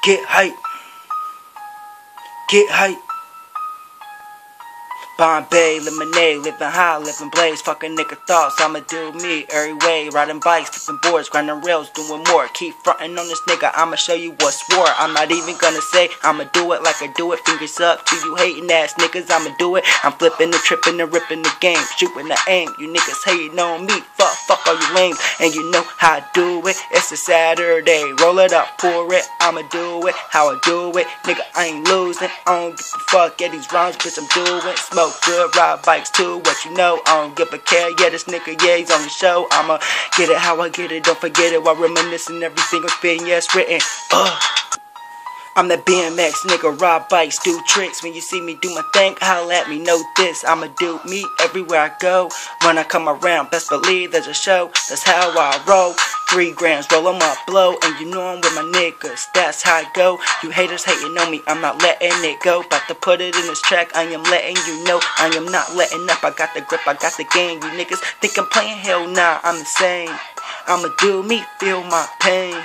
Get hype. Get hype. Bombay, lemonade, living high, living blaze, fucking nigga thoughts, I'ma do me, every way, riding bikes, flipping boards, grinding rails, doing more, keep frontin' on this nigga, I'ma show you what's war, I'm not even gonna say, I'ma do it like I do it, fingers up to you hating ass niggas, I'ma do it, I'm flipping and tripping and ripping the game, shooting the aim, you niggas hating on me, fuck all you lames, and you know how I do it, it's a Saturday, roll it up, pour it, I'ma do it, how I do it, nigga I ain't losing, I don't give a fuck, yeah these rhymes, bitch I'm doing, smoke good, ride bikes too, what you know, I don't give a care, yeah this nigga, yeah he's on the show, I'ma get it how I get it, don't forget it, while reminiscing everything I'm spitting, yeah it's written, I'm that BMX nigga, ride bikes, do tricks, when you see me do my thing, holla at me, know this, I'ma do me everywhere I go, when I come around, best believe there's a show, that's how I roll, 3 grams, roll 'em up, blow, and you know I'm with my niggas, that's how I go, you haters hating on me, I'm not letting it go, about to put it in this track, I am letting you know, I am not letting up, I got the grip, I got the game, you niggas think I'm playing, hell nah, I'm insane, I'ma do me, feel my pain,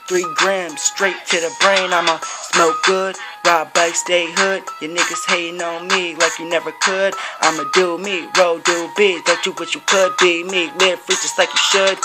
3 grams, straight to the brain, I'ma smoke good, ride bike, stay hood, you niggas hating on me like you never could, I'ma do me, roll, do big, don't you wish you could be me, live free just like you should.